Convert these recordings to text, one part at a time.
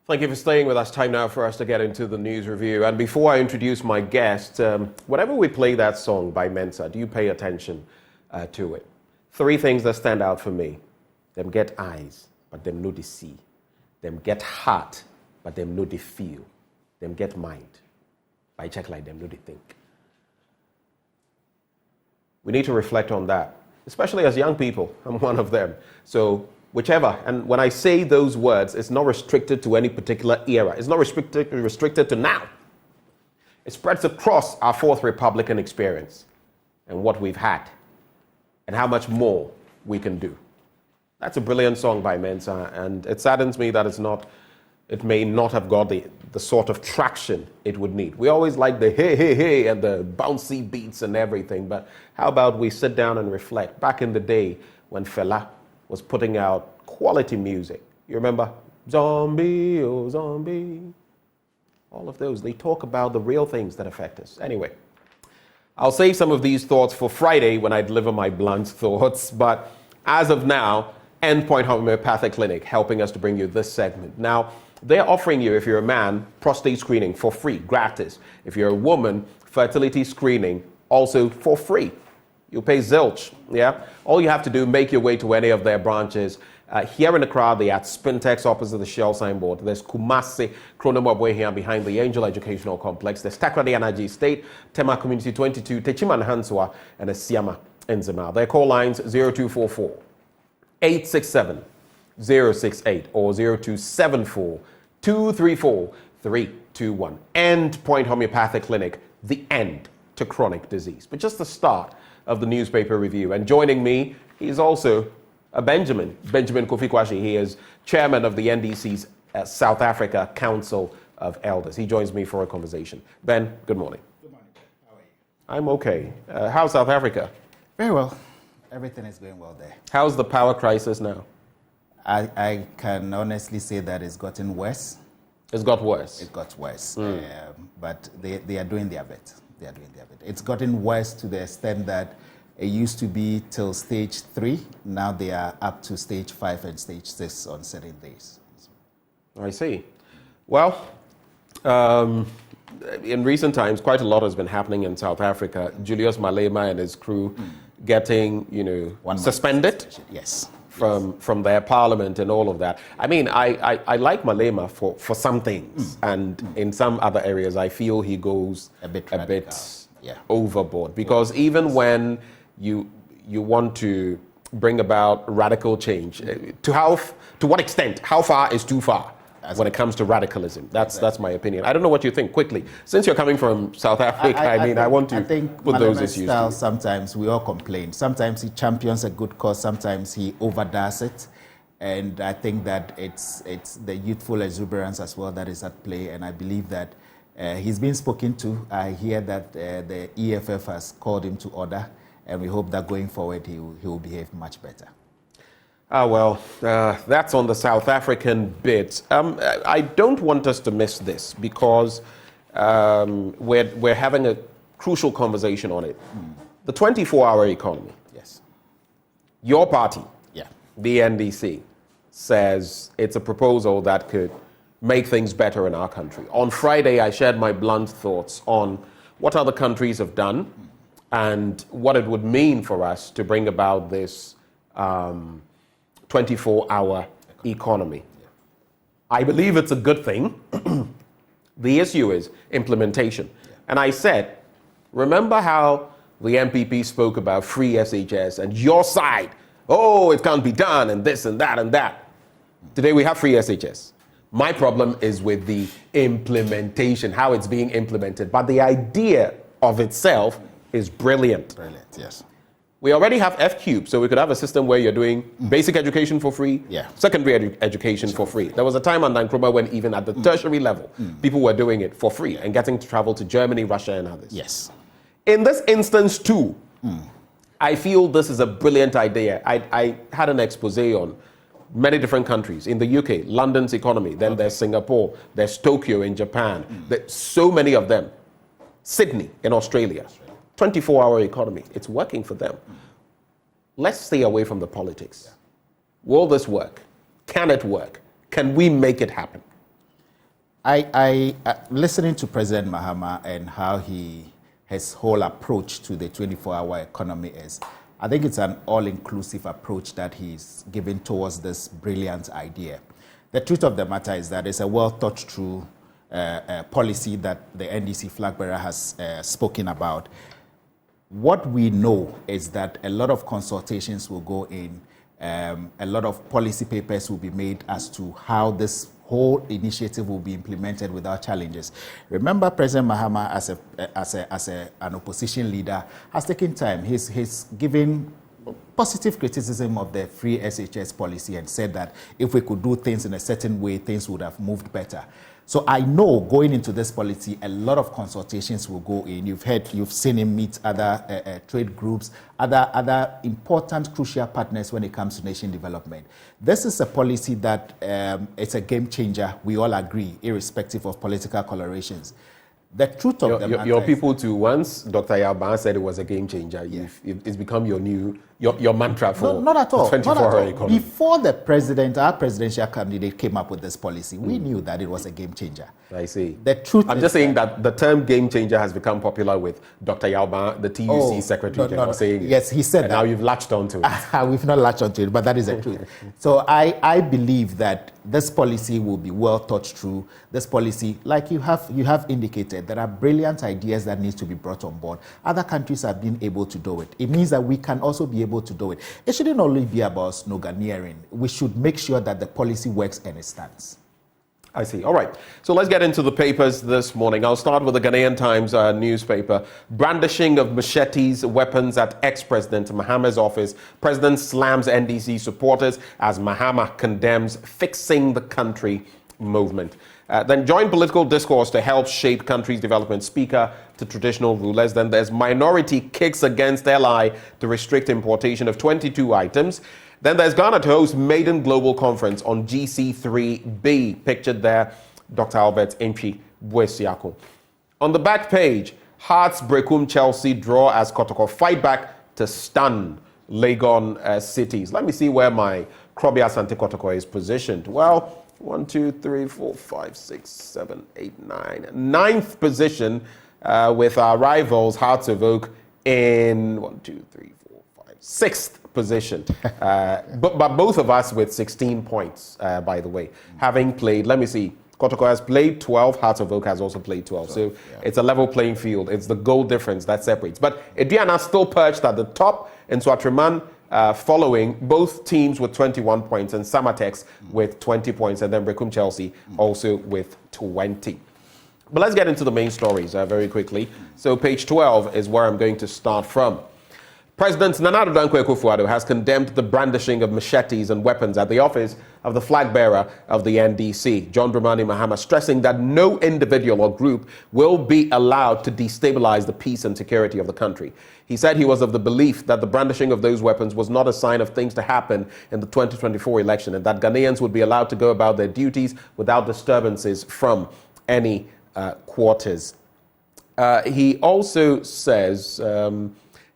Thank you for staying with us. Time now for us to get into the news review. And before I introduce my guest, whenever we play that song by Mensa, do you pay attention to it? Three things that stand out for me. Them get eyes, but them no they see. Them get heart, but them no they feel. Them get mind. I check like them no they think. We need to reflect on that, especially as young people. I'm one of them. So whichever, and when I say those words, it's not restricted to any particular era. It's not restricted to now. It spreads across our fourth Republican experience and what we've had and how much more we can do. That's a brilliant song by Mensa, and it saddens me that it may not have got the sort of traction it would need. We always like the hey, hey, hey and the bouncy beats and everything, but how about we sit down and reflect? Back in the day when Fela was putting out quality music. You remember? Zombie, oh zombie. All of those, they talk about the real things that affect us. Anyway, I'll save some of these thoughts for Friday when I deliver my blunt thoughts, but as of now, Endpoint Homeopathic Clinic helping us to bring you this segment. Now, they're offering you, if you're a man, prostate screening for free, gratis. If you're a woman, fertility screening also for free. You pay zilch, yeah? All you have to do, make your way to any of their branches. Here in the crowd, they're at Spintex opposite the Shell signboard. There's Kumasi, Chronomobwe here behind the Angel Educational Complex. There's Takrady Energy State, Tema Community 22, Techiman Hanswa, and Siama Enzima. Their call lines 0244 867 068 or 0274 234 321. Endpoint Homeopathic Clinic, the end to chronic disease. But just the start of the newspaper review. And joining me, he's also Benjamin Kofi Kwashi. He is chairman of the NDC's South Africa Council of Elders. He joins me for a conversation. Ben, good morning. Good morning. How are you? I'm okay. How's South Africa? Very well. Everything is going well there. How's the power crisis now? I can honestly say that it's gotten worse. It's got worse. It got worse. But they are doing their bit. It's gotten worse to the extent that it used to be till stage 3. Now they are up to stage 5 and stage 6 on certain days. I see. Well, in recent times, quite a lot has been happening in South Africa. Julius Malema and his crew getting, suspended. Yes. From their parliament and all of that. I mean, I like Malema for some things, and in some other areas, I feel he goes a bit overboard. Because even when you want to bring about radical change, to what extent? How far is too far when it comes to radicalism? That's my opinion. I don't know what you think. Quickly, since you're coming from South Africa, I want to put those issues. Style, sometimes we all complain. Sometimes he champions a good cause. Sometimes he overdoes it, and I think that it's the youthful exuberance as well that is at play. And I believe that he's been spoken to. I hear that the EFF has called him to order, and we hope that going forward he will behave much better. That's on the South African bit. I don't want us to miss this because we're having a crucial conversation on it. The 24-hour economy. Yes. Your party, yeah, the NDC, says it's a proposal that could make things better in our country. On Friday, I shared my blunt thoughts on what other countries have done and what it would mean for us to bring about this 24-hour economy. I believe it's a good thing. The issue is implementation. And I said, remember how the MPP spoke about free SHS and your side, it can't be done and this and that and that. Today we have free SHS. My problem is with the implementation, how it's being implemented. But the idea of itself is brilliant. Brilliant, yes. We already have F-Cube, so we could have a system where you're doing basic education for free, secondary education for free. There was a time on Nkrumah when even at the tertiary level, people were doing it for free and getting to travel to Germany, Russia, and others. Yes. In this instance, too, I feel this is a brilliant idea. I had an expose on many different countries. In the UK, London's economy, then there's Singapore, there's Tokyo in Japan, there's so many of them. Sydney in Australia. 24-hour economy. It's working for them. Let's stay away from the politics. Will this work? Can it work? Can we make it happen? Listening to President Mahama and how his whole approach to the 24-hour economy is, I think it's an all-inclusive approach that he's given towards this brilliant idea. The truth of the matter is that it's a well-thought-through policy that the NDC flag bearer has spoken about. What we know is that a lot of consultations will go in, a lot of policy papers will be made as to how this whole initiative will be implemented without challenges. Remember, President Mahama, as an opposition leader, has taken time. He's given positive criticism of the free SHS policy and said that if we could do things in a certain way, things would have moved better. So I know going into this policy, a lot of consultations will go in. You've seen him meet other trade groups, other important, crucial partners when it comes to nation development. This is a policy that it's a game changer. We all agree, irrespective of political colorations. The truth of the matter your people too. Once Dr. Yalban said it was a game changer, it's become your mantra for not at all. 24-hour economy. Before our presidential candidate came up with this policy, we knew that it was a game changer. I see. The truth. I'm just saying that the term game changer has become popular with Dr. Yalban, the TUC Secretary General, saying it. Yes, he said that. Now you've latched onto it. We've not latched onto it, but that is the truth. So I believe that this policy will be well thought through. This policy, like you have indicated, there are brilliant ideas that need to be brought on board. Other countries have been able to do it. It means that we can also be able to do it. It shouldn't only be about sloganeering. We should make sure that the policy works and it stands. I see. All right. So let's get into the papers this morning. I'll start with the Ghanaian Times newspaper. Brandishing of machetes, weapons at ex-President Mahama's office. President slams NDC supporters as Mahama condemns fixing the country movement. Then join political discourse to help shape country's development. Speaker to traditional rulers. Then there's minority kicks against LI to restrict importation of 22 items. Then there's Ghana to host maiden global conference on GC3B. Pictured there, Dr. Albert Mpi Buesiako. On the back page, Hearts Brekum Chelsea draw as Kotoko fight back to stun Legon cities. Let me see where my Krobi Asante Kotoko is positioned. Well, 1, 2, 3, 4, 5, 6, 7, 8, 9. Ninth position with our rivals Hearts of Oak in 1, 2, 3, 4, 5, sixth position. But both of us with 16 points, by the way. Having played, let me see, Kotoko has played 12, Hearts of Oak has also played 12. So it's a level playing field. It's the goal difference that separates. But Ediana still perched at the top, and Swatriman following, both teams with 21 points, and Samatex with 20 points, and then Brekum Chelsea also with 20. But let's get into the main stories very quickly. So page 12 is where I'm going to start from. President Nana Addo Dankwa Akufo-Addo has condemned the brandishing of machetes and weapons at the office of the flag bearer of the NDC, John Dramani Mahama, stressing that no individual or group will be allowed to destabilize the peace and security of the country. He said he was of the belief that the brandishing of those weapons was not a sign of things to happen in the 2024 election, and that Ghanaians would be allowed to go about their duties without disturbances from any quarters. He also says...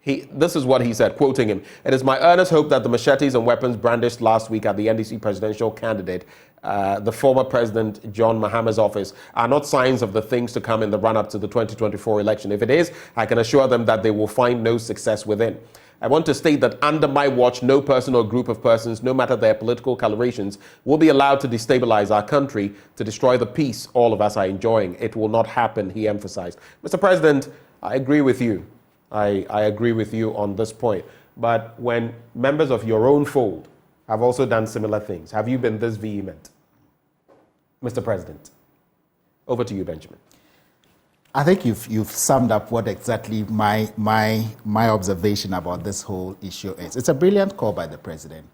this is what he said, quoting him. "It is my earnest hope that the machetes and weapons brandished last week at the NDC presidential candidate, the former President John Mahama's office, are not signs of the things to come in the run-up to the 2024 election. If it is, I can assure them that they will find no success within. I want to state that under my watch, no person or group of persons, no matter their political colorations, will be allowed to destabilize our country, to destroy the peace all of us are enjoying. It will not happen," he emphasized. Mr. President, I agree with you. I agree with you on this point. But when members of your own fold have also done similar things, have you been this vehement? Mr. President, over to you, Benjamin. I think you've summed up what exactly my observation about this whole issue is. It's a brilliant call by the president.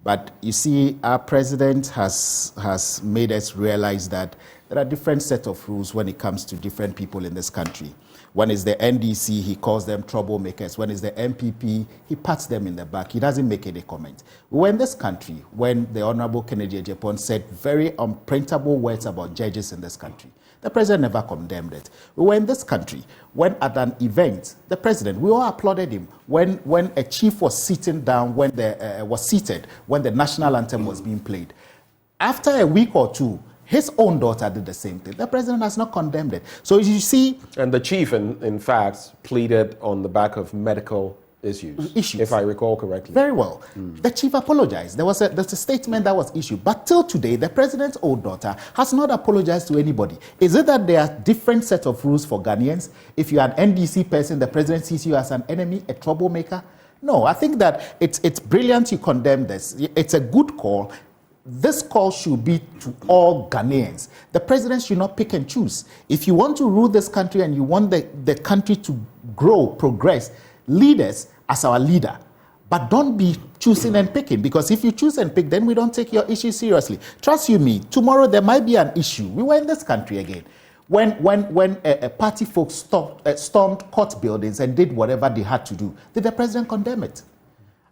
But you see, our president has made us realize that there are different set of rules when it comes to different people in this country. When it's the NDC, he calls them troublemakers. When it's the MPP, he pats them in the back. He doesn't make any comment. We were in this country when the Honorable Kennedy Ejapon said very unprintable words about judges in this country. The president never condemned it. We were in this country when at an event, the president, we all applauded him. When a chief was sitting down, was seated when the national anthem was being played. After a week or two, His own daughter did the same thing. The president has not condemned it. So you see... And the chief, in fact, pleaded on the back of medical issues, if I recall correctly. Very well. The chief apologized. There's a statement that was issued. But till today, the president's own daughter has not apologized to anybody. Is it that there are different sets of rules for Ghanaians? If you're an NDC person, the president sees you as an enemy, a troublemaker? No, I think that it's brilliant you condemn this. It's a good call. This call should be to all Ghanaians. The president should not pick and choose. If you want to rule this country and you want the country to grow, progress, lead us as our leader. But don't be choosing and picking, because if you choose and pick, then we don't take your issue seriously. Trust you me, tomorrow there might be an issue. We were in this country again. When a party folks stormed court buildings and did whatever they had to do, did the president condemn it?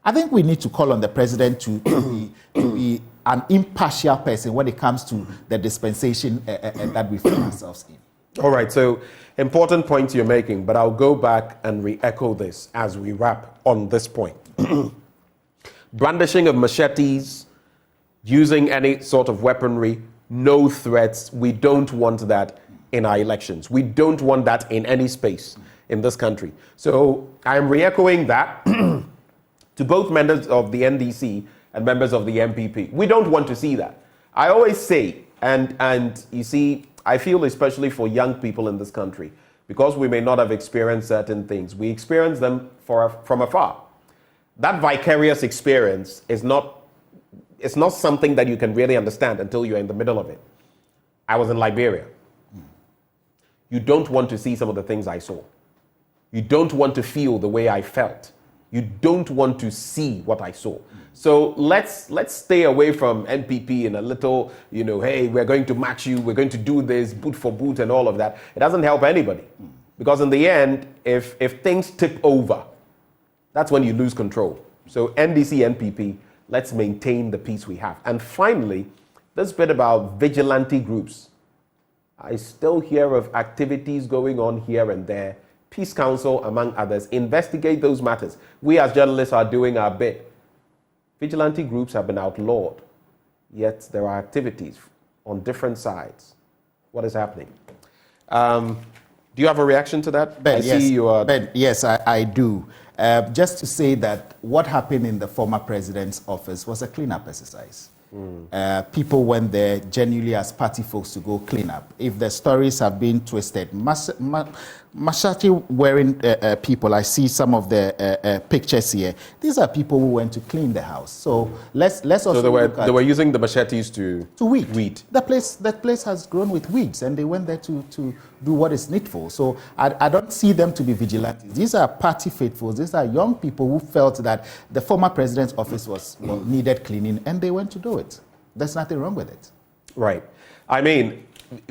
I think we need to call on the president to be an impartial person when it comes to the dispensation that we find ourselves in. All right, so important points you're making, but I'll go back and re-echo this as we wrap on this point. Brandishing of machetes, using any sort of weaponry, no threats. We don't want that in our elections. We don't want that in any space in this country. So I'm re-echoing that to both members of the NDC and members of the MPP. We don't want to see that. I always say, and you see, I feel especially for young people in this country, because we may not have experienced certain things, we experience them from afar. That vicarious experience is not something that you can really understand until you're in the middle of it. I was in Liberia. You don't want to see some of the things I saw. You don't want to feel the way I felt. You don't want to see what I saw. So let's stay away from NPP in a little, hey, we're going to match you, we're going to do this, boot for boot and all of that. It doesn't help anybody. Because in the end, if things tip over, that's when you lose control. So NDC, NPP, let's maintain the peace we have. And finally, this bit about vigilante groups. I still hear of activities going on here and there. Peace Council, among others, investigate those matters. We as journalists are doing our bit. Vigilante groups have been outlawed, yet there are activities on different sides. What is happening? Do you have a reaction to that? Ben, yes, I do. Just to say that what happened in the former president's office was a cleanup exercise. People went there genuinely as party folks to go clean up. If the stories have been twisted, machete wearing people, I see some of the pictures here. These are people who went to clean the house. So let's also. So they were using the machetes to weed. The place has grown with weeds, and they went there to do what is needful. So I don't see them to be vigilantes. These are party faithfuls. These are young people who felt that the former president's office needed cleaning, and they went to do it. There's nothing wrong with it. Right. I mean,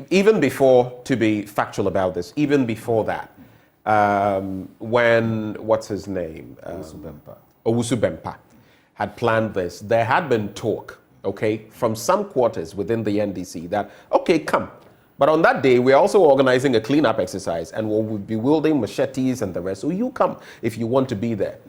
even before, to be factual about this, even before that, when, what's his name? Owusu Bempah had planned this, there had been talk, okay, from some quarters within the NDC that, okay, come. But on that day, we're also organizing a cleanup exercise, and we'll be wielding machetes and the rest. So you come if you want to be there.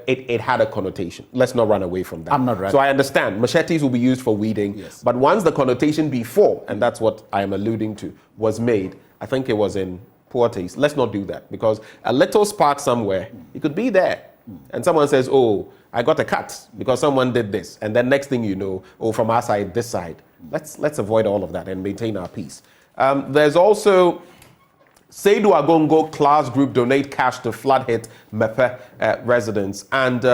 It had a connotation. Let's not run away from that. I'm not right. So I understand machetes will be used for weeding, yes. But once the connotation before, and that's what I am alluding to, was made, I think it was in poor taste. Let's not do that, because a little spark somewhere, it could be there. And someone says, oh, I got a cut because someone did this. And then next thing you know, oh, from our side, this side. Let's avoid all of that and maintain our peace. There's also Seydou Agongo class group donate cash to flood-hit Mepe residents, and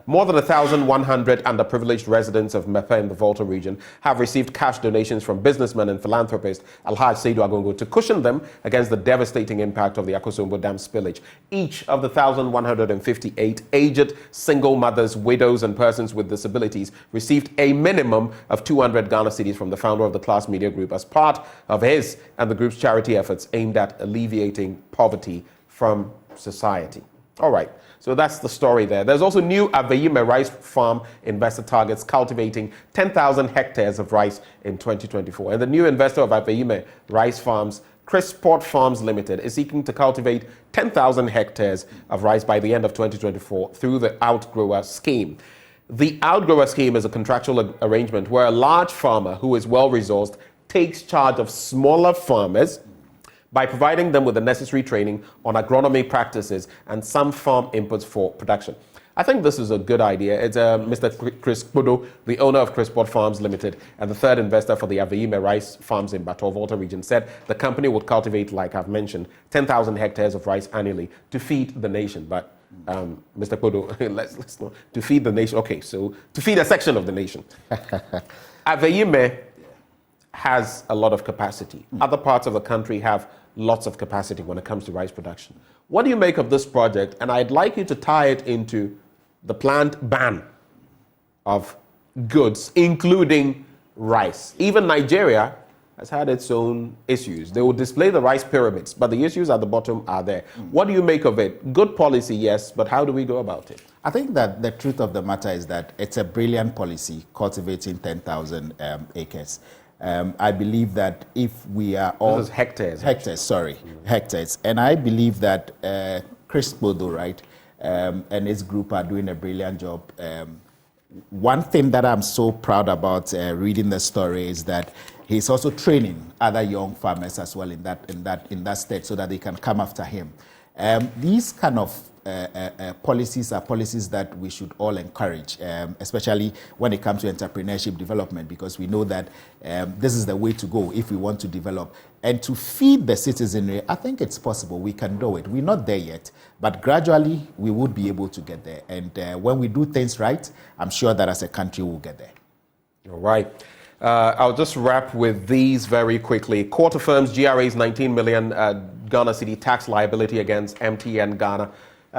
more than 1,100 underprivileged residents of Mepe in the Volta region have received cash donations from businessman and philanthropist Alhaj Seydou Agongo to cushion them against the devastating impact of the Akosombo Dam spillage. Each of the 1,158 aged single mothers, widows, and persons with disabilities received a minimum of 200 Ghana cedis from the founder of the Class Media Group as part of his and the group's charity efforts aimed at alleviating poverty from society. All right, so that's the story there. There's also new Aveyime rice farm investor targets cultivating 10,000 hectares of rice in 2024. And the new investor of Aveyime rice farms, Crisport Farms Limited, is seeking to cultivate 10,000 hectares of rice by the end of 2024 through the Outgrower Scheme. The Outgrower Scheme is a contractual arrangement where a large farmer who is well-resourced takes charge of smaller farmers by providing them with the necessary training on agronomy practices and some farm inputs for production. I think this is a good idea. It's Mr. Chris Budo, the owner of Chris Bot Farms Limited and the third investor for the Aveime rice farms in Bato Volta region, said the company would cultivate, like I've mentioned, 10,000 hectares of rice annually to feed the nation. But Mr. Budo, let's not, to feed the nation. Okay, so to feed a section of the nation. Aveime has a lot of capacity. Other parts of the country have lots of capacity when it comes to rice production. What do you make of this project? And I'd like you to tie it into the planned ban of goods, including rice. Even Nigeria has had its own issues. They will display the rice pyramids, but the issues at the bottom are there. What do you make of it? Good policy, yes, but how do we go about it? I think that the truth of the matter is that it's a brilliant policy, cultivating 10,000 acres. I believe that if we are all... This is hectares. Hectares. And I believe that Chris Bodo, right, and his group are doing a brilliant job. One thing that I'm so proud about reading the story is that he's also training other young farmers as well in that state so that they can come after him. These kind of policies are policies that we should all encourage, especially when it comes to entrepreneurship development, because we know that this is the way to go if we want to develop. And to feed the citizenry, I think it's possible. We can do it. We're not there yet, but gradually we would be able to get there. And when we do things right, I'm sure that as a country we'll get there. All right. I'll just wrap with these very quickly. Court affirms GRA's 19 million Ghana city tax liability against MTN Ghana.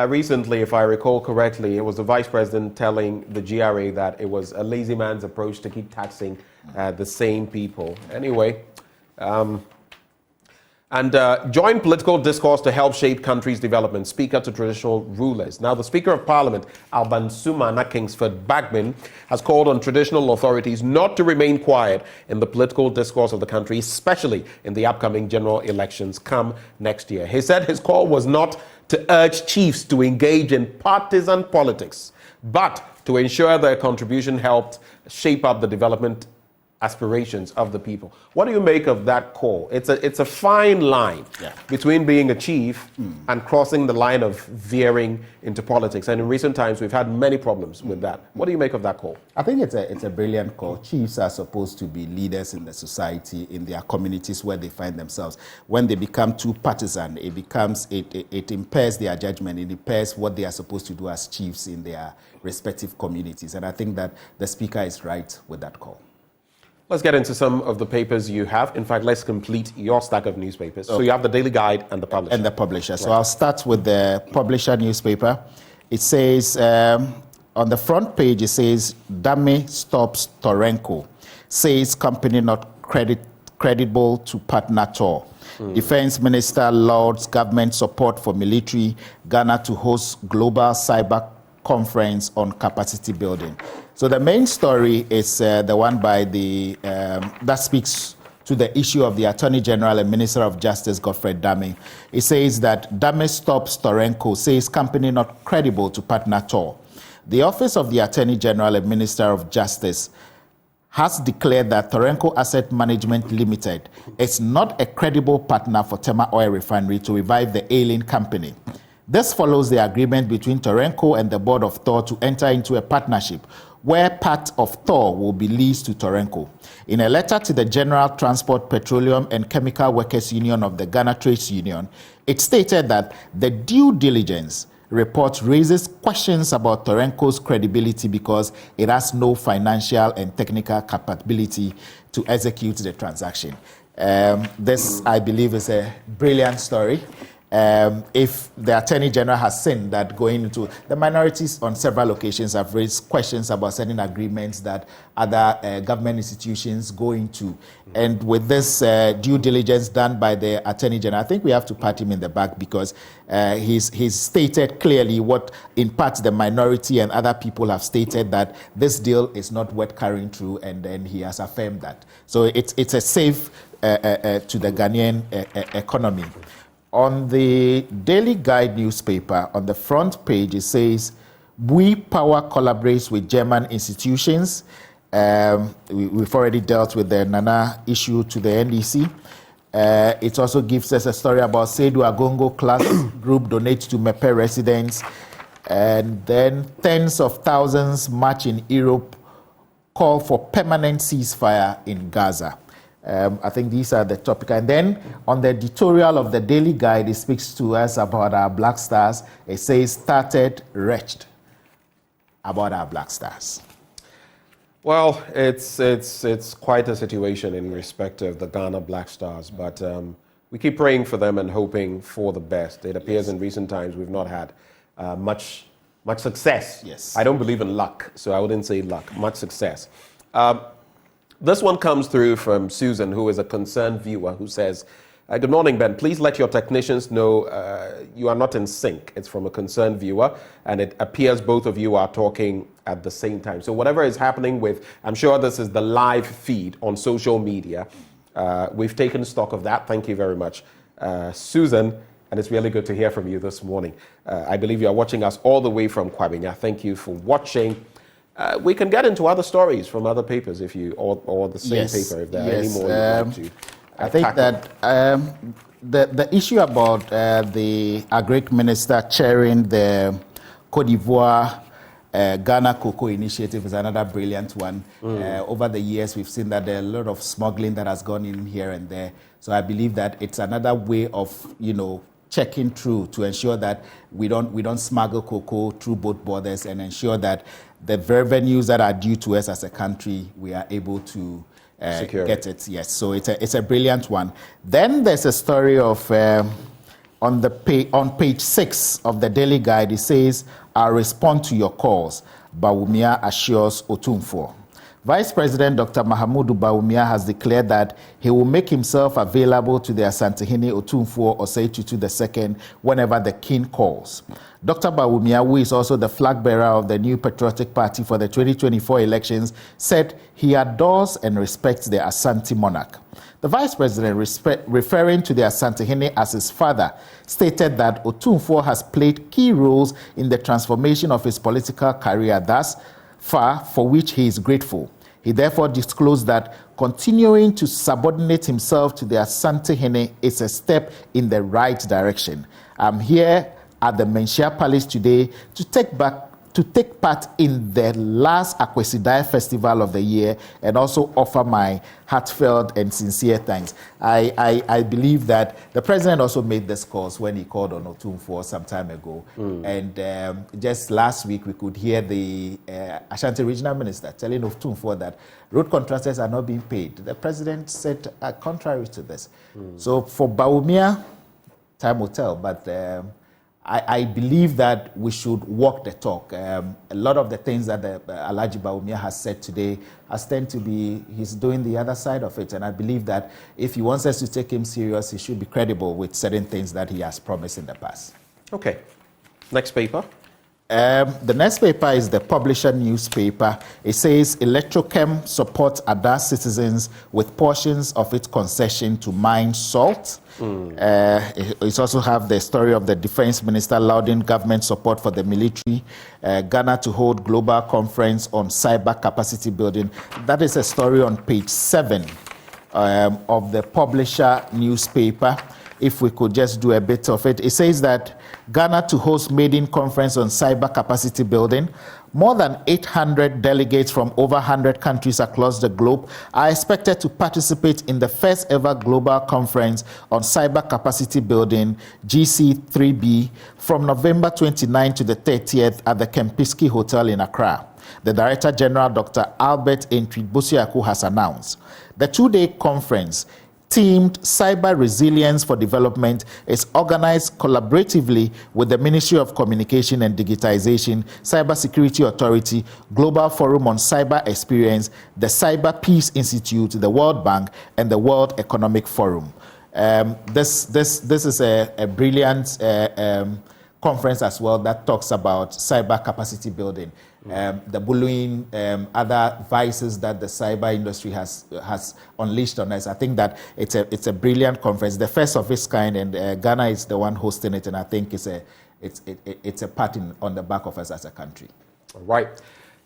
Recently, if I recall correctly, it was the vice president telling the GRA that it was a lazy man's approach to keep taxing the same people. Anyway, join political discourse to help shape country's development. Speaker to traditional rulers. Now, the Speaker of Parliament, Alban Sumana Kingsford Bagman, has called on traditional authorities not to remain quiet in the political discourse of the country, especially in the upcoming general elections come next year. He said his call was not to urge chiefs to engage in partisan politics, but to ensure their contribution helped shape up the development aspirations of the people. What do you make of that call? It's a fine line between being a chief and crossing the line of veering into politics. And in recent times, we've had many problems with that. What do you make of that call? I think it's a brilliant call. Chiefs are supposed to be leaders in the society, in their communities where they find themselves. When they become too partisan, it impairs their judgment. It impairs what they are supposed to do as chiefs in their respective communities. And I think that the Speaker is right with that call. Let's get into some of the papers you have. In fact, let's complete your stack of newspapers. Okay. So you have the Daily Guide and the Publisher. And the Publisher. So I'll start with the Publisher newspaper. It says, on the front page, it says, Dame stops Torenko. Says company not credible to partner tour. Defense Minister lauds government support for military. Ghana to host global cyber conference on capacity building. So the main story is the one by that speaks to the issue of the Attorney General and Minister of Justice, Godfred Dame. It says that Dame stops Torenko, says company not credible to partner tour. The Office of the Attorney General and Minister of Justice has declared that Torenko Asset Management Limited is not a credible partner for Tema Oil Refinery to revive the ailing company. This follows the agreement between Torenko and the board of Thor to enter into a partnership where part of Thor will be leased to Torenko. In a letter to the General Transport, Petroleum and Chemical Workers Union of the Ghana Trades Union, it stated that the due diligence report raises questions about Torenko's credibility because it has no financial and technical capability to execute the transaction. This, I believe, is a brilliant story. If the Attorney General has seen that going into the minorities on several occasions have raised questions about certain agreements that other government institutions go into. And with this due diligence done by the Attorney General, I think we have to pat him in the back because he's stated clearly what in part the minority and other people have stated, that this deal is not worth carrying through, and then he has affirmed that. So it's a save to the Ghanaian economy. On the Daily Guide newspaper, on the front page, it says, We Power collaborates with German institutions. We've already dealt with the Nana issue to the NDC. It also gives us a story about Seydou Agongo class group donates to Mepe residents. And then tens of thousands march in Europe, call for permanent ceasefire in Gaza. I think these are the topic. And then on the editorial of the Daily Guide, it speaks to us about our Black Stars. It says, started wretched about our Black Stars. Well, it's quite a situation in respect of the Ghana Black Stars, but we keep praying for them and hoping for the best. It appears in recent times we've not had much success. Yes. I don't believe in luck, so I wouldn't say luck. Much success. This one comes through from Susan, who is a concerned viewer, who says, good morning, Ben. Please let your technicians know you are not in sync. It's from a concerned viewer, and it appears both of you are talking at the same time. So whatever is happening with, I'm sure this is the live feed on social media. We've taken stock of that. Thank you very much, Susan. And it's really good to hear from you this morning. I believe you are watching us all the way from Kwabena. Thank you for watching. We can get into other stories from other papers if you, or the same paper if there are any more you'd like to. I think that the issue about the Agric Minister chairing the Côte d'Ivoire Ghana Cocoa Initiative is another brilliant one. Over the years, we've seen that there are a lot of smuggling that has gone in here and there. So I believe that it's another way of, checking through to ensure that we don't smuggle cocoa through both borders and ensure that the revenues that are due to us as a country, we are able to get it. Yes, so it's a brilliant one. Then there's a story of on page 6 of the Daily Guide. It says, "I'll respond to your calls. Bawumia assures Otumfuo." Vice President Dr. Mahamudu Bawumia has declared that he will make himself available to the Asantehene Otumfuo Osei Tutu II whenever the king calls. Dr. Bawumia, who is also the flag bearer of the New Patriotic Party for the 2024 elections, said he adores and respects the Asante monarch. The vice president, referring to the Asantehene as his father, stated that Otumfuo has played key roles in the transformation of his political career thus far, for which he is grateful. He therefore disclosed that continuing to subordinate himself to the Asantehene is a step in the right direction. I'm here at the Menchia Palace today to take part in the last Akwesidae Festival of the year and also offer my heartfelt and sincere thanks. I believe that the president also made this calls when he called on Otumfuo some time ago. And just last week, we could hear the Ashanti regional minister telling Otumfuo that road contractors are not being paid. The president said contrary to this. So for Bawumia, time will tell, but I believe that we should walk the talk. A lot of the things that Alhaji Bawumia has said today has tend to be, he's doing the other side of it. And I believe that if he wants us to take him serious, he should be credible with certain things that he has promised in the past. Okay. Next paper. The next paper is the Publisher newspaper. It says Electrochem supports Ada citizens with portions of its concession to mine salt. It also have the story of the Defense Minister lauding government support for the military. Ghana to hold global conference on cyber capacity building. That is a story on page 7 of the Publisher newspaper. If we could just do a bit of it. It says that Ghana to host maiden conference on cyber capacity building. More than 800 delegates from over 100 countries across the globe are expected to participate in the first ever global conference on cyber capacity building, GC3B, from November 29 to the 30th at the Kempinski Hotel in Accra. The Director General, Dr. Albert Ntwi-Bosiaku, has announced. The two-day conference, themed Cyber Resilience for Development, is organized collaboratively with the Ministry of Communication and Digitization, Cybersecurity Authority, Global Forum on Cyber Experience, the Cyber Peace Institute, the World Bank, and the World Economic Forum. This is a brilliant conference as well that talks about cyber capacity building. The bullying, other vices that the cyber industry has unleashed on us. I think that it's a brilliant conference, the first of its kind, and Ghana is the one hosting it, and I think it's a pat on the back of us as a country. All right.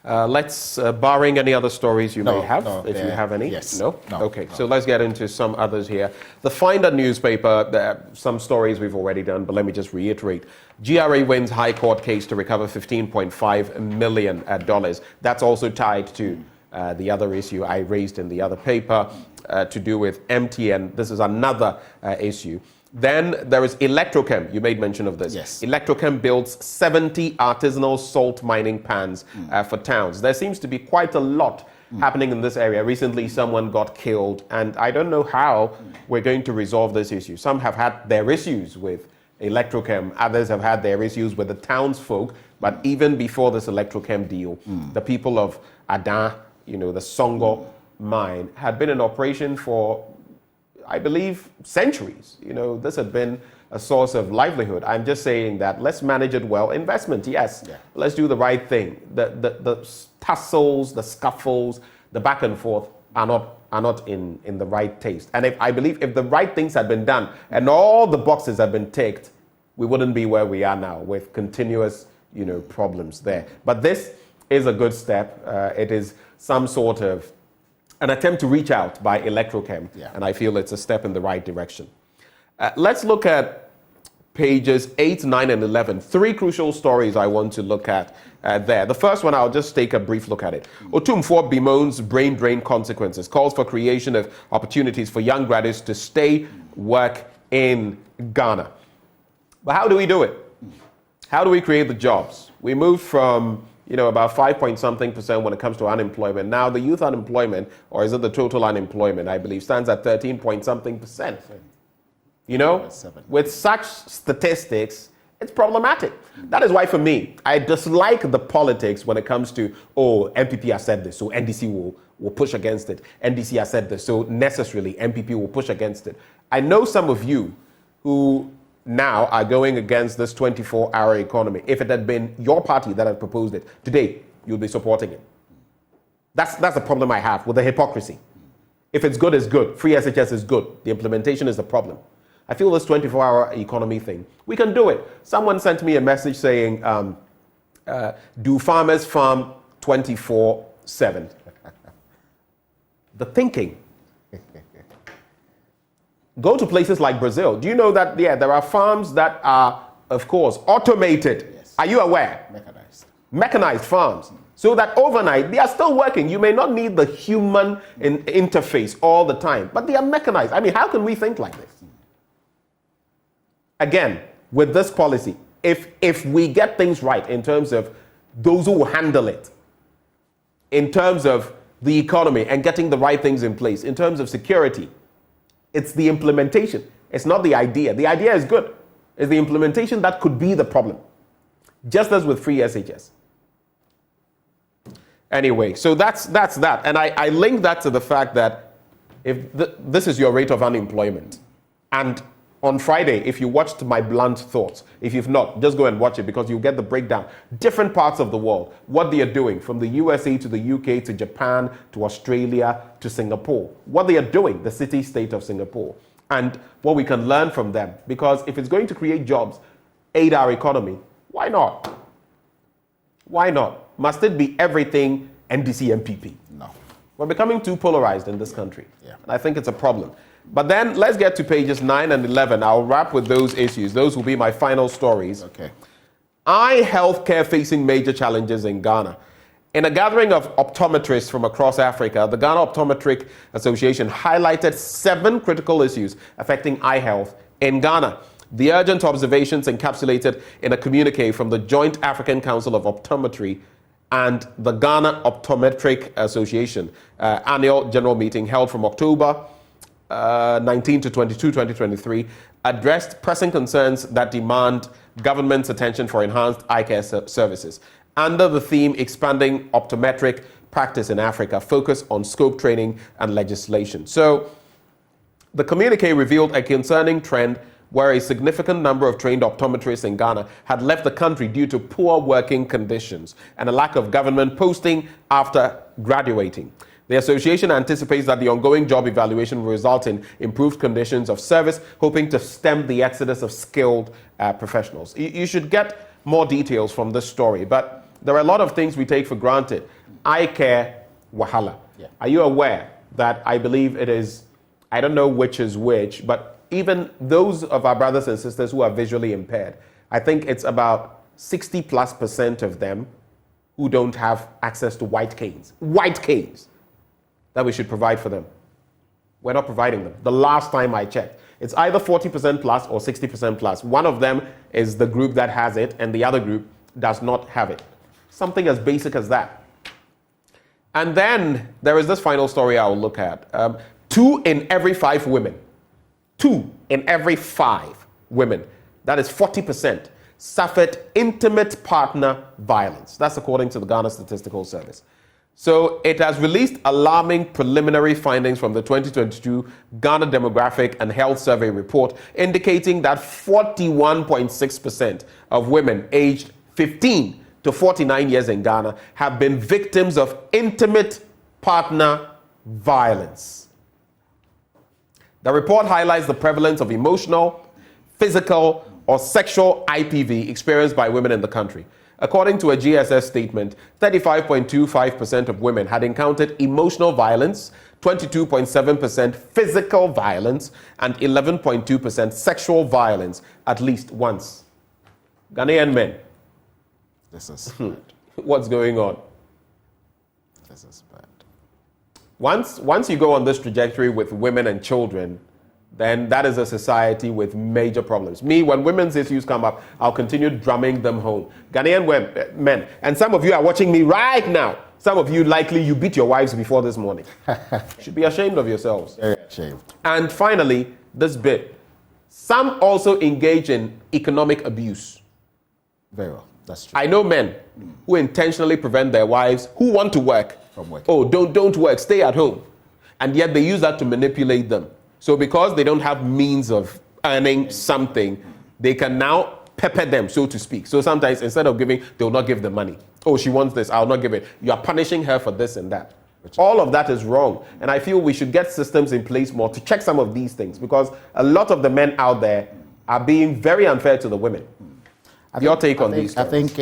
Let's, barring any other stories you may have, if you have any. Yes. No? No. Okay, No. so let's get into some others here. The Finder newspaper, some stories we've already done, but let me just reiterate. GRA wins High Court case to recover $15.5 million. That's also tied to the other issue I raised in the other paper to do with MTN. This is another issue. Then there is Electrochem. You made mention of this. Yes. Electrochem builds 70 artisanal salt mining pans for towns. There seems to be quite a lot happening in this area. Recently, someone got killed, and I don't know how we're going to resolve this issue. Some have had their issues with Electrochem. Others have had their issues with the townsfolk. But even before this Electrochem deal, the people of Adan, the Songo mine, had been in operation for, I believe, centuries. This had been a source of livelihood. I'm just saying that let's manage it well. Investment, yes. Yeah. Let's do the right thing. The tussles, the scuffles, the back and forth are not in the right taste. And I believe if the right things had been done and all the boxes had been ticked, we wouldn't be where we are now with continuous, problems there. But this is a good step. It is some sort of an attempt to reach out by Electrochem, and I feel it's a step in the right direction. Let's look at pages 8, 9, and 11. 3 crucial stories I want to look at there. The first one, I'll just take a brief look at it. Otumfuo bemoans brain drain consequences, calls for creation of opportunities for young graduates to stay, work in Ghana. But how do we do it? How do we create the jobs? We moved from about 5-point-something% when it comes to unemployment. Now the youth unemployment, or is it the total unemployment, I believe, stands at 13-point-something%. With such statistics, it's problematic. That is why, for me, I dislike the politics when it comes to, MPP has said this, so NDC will push against it. NDC has said this, so necessarily MPP will push against it. I know some of you who now are going against this 24-hour economy. If it had been your party that had proposed it, today you'll be supporting it. That's the problem I have with the hypocrisy. If it's good, it's good. Free SHS is good. The implementation is the problem. I feel this 24-hour economy thing, we can do it. Someone sent me a message saying, do farmers farm 24/7? The thinking. Go to places like Brazil. Do you know that, there are farms that are, of course, automated? Yes. Are you aware? Mechanized farms. So that overnight, they are still working. You may not need the human interface all the time, but they are mechanized. I mean, how can we think like this? Again, with this policy, if we get things right in terms of those who will handle it, in terms of the economy and getting the right things in place, in terms of security, it's the implementation. It's not the idea. The idea is good. It's the implementation that could be the problem. Just as with free SHS. Anyway, so that's that. And I link that to the fact that if this is your rate of unemployment, and on Friday, if you watched my blunt thoughts, if you've not, just go and watch it because you'll get the breakdown. Different parts of the world, what they are doing, from the USA to the UK to Japan to Australia to Singapore, what they are doing, the city-state of Singapore, and what we can learn from them. Because if it's going to create jobs, aid our economy, why not? Why not? Must it be everything NDC MPP? No. We're becoming too polarized in this country. Yeah. And I think it's a problem. But then let's get to pages 9 and 11. I'll wrap with those issues. Those will be my final stories. Okay. Eye healthcare facing major challenges in Ghana. In a gathering of optometrists from across Africa, the Ghana Optometric Association highlighted 7 critical issues affecting eye health in Ghana. The urgent observations encapsulated in a communique from the Joint African Council of Optometry and the Ghana Optometric Association annual general meeting held from October 19 to 22, 2023, addressed pressing concerns that demand government's attention for enhanced eye care services. Under the theme, Expanding Optometric Practice in Africa, focus on scope training and legislation. So the communique revealed a concerning trend where a significant number of trained optometrists in Ghana had left the country due to poor working conditions and a lack of government posting after graduating. The association anticipates that the ongoing job evaluation will result in improved conditions of service, hoping to stem the exodus of skilled professionals. You should get more details from this story, but There are a lot of things we take for granted. Eye care, wahala. Yeah. Are you aware that I believe it is, I don't know which is which, but even those of our brothers and sisters who are visually impaired, I think it's about 60+% of them who don't have access to white canes that we should provide for them. We're not providing them. The last time I checked, it's either 40% plus or 60% plus. One of them is the group that has it, and the other group does not have it. Something as basic as that. And then there is this final story I'll look at. 2 in every 5 women, 2 in every 5 women, that is 40%, suffered intimate partner violence. That's according to the Ghana Statistical Service. So it has released alarming preliminary findings from the 2022 Ghana Demographic and Health Survey report, indicating that 41.6% of women aged 15 to 49 years in Ghana have been victims of intimate partner violence. The report highlights the prevalence of emotional, physical, or sexual IPV experienced by women in the country. According to a GSS statement, 35.25% of women had encountered emotional violence, 22.7% physical violence, and 11.2% sexual violence at least once. Ghanaian men. This is bad. What's going on? This is bad. Once you go on this trajectory with women and children, then that is a society with major problems. Me, when women's issues come up, I'll continue drumming them home. Ghanaian men, and some of you are watching me right now. Some of you, likely, you beat your wives before this morning. Should be ashamed of yourselves. Very ashamed. And finally, this bit. Some also engage in economic abuse. Very well, that's true. I know men who intentionally prevent their wives who want to work From working. Oh, don't work, stay at home. And yet they use that to manipulate them. So because they don't have means of earning something, they can now pepper them, so to speak. So sometimes instead of giving, they'll not give the money. Oh, she wants this, I'll not give it. You are punishing her for this and that. All of that is wrong. And I feel we should get systems in place more to check some of these things, because a lot of the men out there are being very unfair to the women. Your take on these stories? I think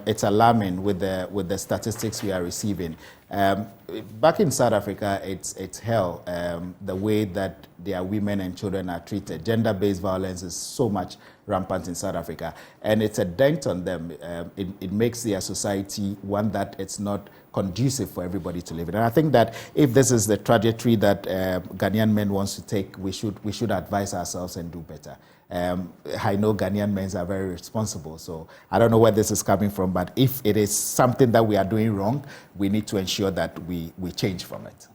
it's alarming with the statistics we are receiving. Back in South Africa, it's hell, the way that their women and children are treated. Gender-based violence is so much rampant in South Africa, and it's a dent on them. It makes their society one that it's not conducive for everybody to live in. And I think that if this is the trajectory that Ghanaian men wants to take, we should advise ourselves and do better. I know Ghanaian men are very responsible, so I don't know where this is coming from, but if it is something that we are doing wrong, we need to ensure that we change from it.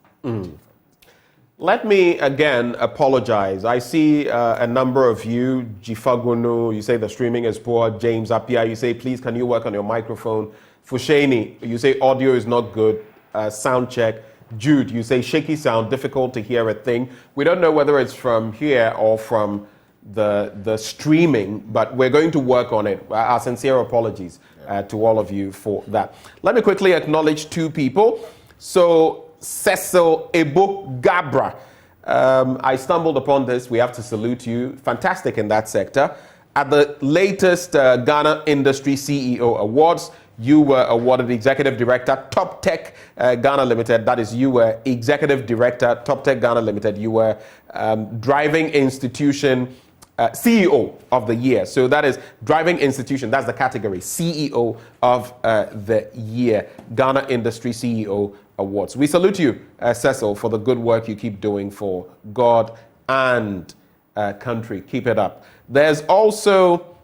Let me again apologize. I see a number of you, Jifagono, you say the streaming is poor. James Apia, you say, please, can you work on your microphone? Fusheni, you say audio is not good. Sound check. Jude, you say shaky sound, difficult to hear a thing. We don't know whether it's from here or from the streaming, but we're going to work on it. Our sincere apologies to all of you for that. Let me quickly acknowledge 2 people. So Cecil Ebo Gabra, I stumbled upon this. We have to salute you. Fantastic in that sector. At the latest Ghana Industry CEO Awards, you were awarded Executive Director, Top Tech Ghana Limited. That is, you were Executive Director, Top Tech Ghana Limited. You were Driving Institution CEO of the Year. So that is Driving Institution. That's the category. CEO of the Year. Ghana Industry CEO Awards. We salute you, Cecil, for the good work you keep doing for God and country. Keep it up. There's also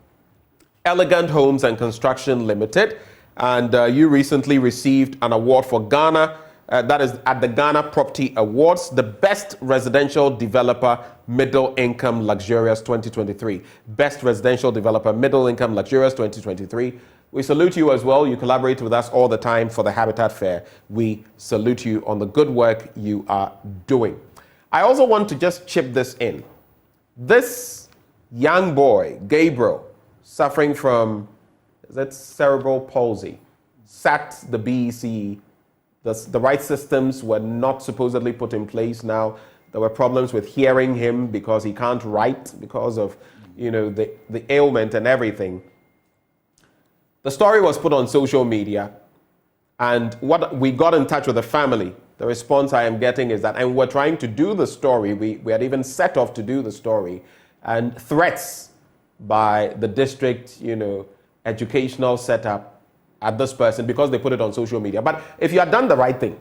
Elegant Homes and Construction Limited. And you recently received an award for Ghana, that is at the Ghana Property Awards, the Best Residential Developer Middle Income Luxurious 2023. Best Residential Developer Middle Income Luxurious 2023. We salute you as well. You collaborate with us all the time for the Habitat Fair. We salute you on the good work you are doing. I also want to just chip this in. This young boy, Gabriel, suffering from cerebral palsy, sat the BEC. The right systems were not supposedly put in place now. There were problems with hearing him because he can't write because of, the ailment and everything. The story was put on social media, and what we got in touch with the family. The response I am getting is that, and we're trying to do the story, we had even set off to do the story, and threats by the district, educational setup at this person because they put it on social media. But if you had done the right thing,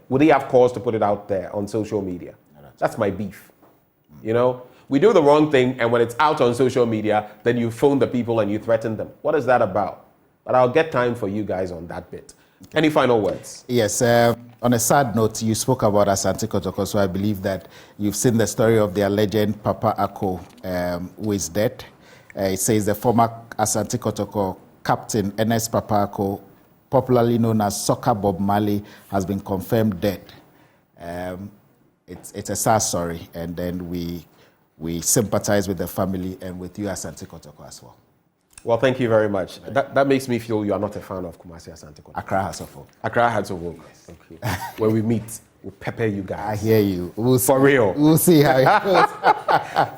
would he have cause to put it out there on social media? That's my beef. We do the wrong thing, and when it's out on social media, then you phone the people and you threaten them. What is that about? But I'll get time for you guys on that bit. Okay. Any final words? Yes. On a sad note, you spoke about Asante Kotoko, so I believe that you've seen the story of their legend, Papa Ako, who is dead. It says the former Asante Kotoko captain, Ernest Papa Ako, popularly known as Soccer Bob Marley, has been confirmed dead. It's a sad story, and then we sympathize with the family and with you, Asante Kotoko, as well. Well, thank you very much. That makes me feel you are not a fan of Kumasi Asante Kotoko. Accra Hearts of Oak. Accra Hearts of Oak. Yes. Okay. When we meet, we'll pepper you guys. I hear you. For real. We'll see how it goes.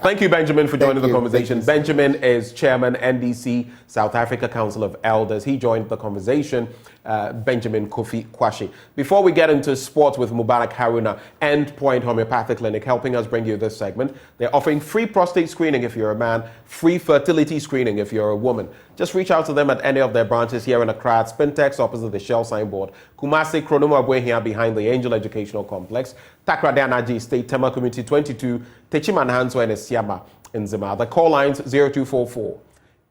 Thank you, Benjamin, for joining the conversation. Benjamin is Chairman, NDC, South Africa Council of Elders. He joined the conversation, Benjamin Kofi Kwashi. Before we get into sports with Mubarak Haruna, Endpoint Homeopathic Clinic, helping us bring you this segment. They're offering free prostate screening if you're a man, free fertility screening if you're a woman. Just reach out to them at any of their branches here in Accra at Spintex opposite the Shell signboard, Kumasi Kronoma Bwehia behind the Angel Educational Complex, Takrade Anaji State, Tema Community 22, Techiman Hanso and Esiama in Zima. The call lines 0244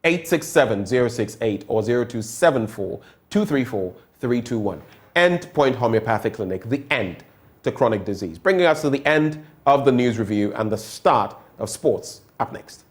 867 068 or 0274 234 321. Endpoint Homeopathic Clinic, the end to chronic disease. Bringing us to the end of the news review and the start of sports. Up next.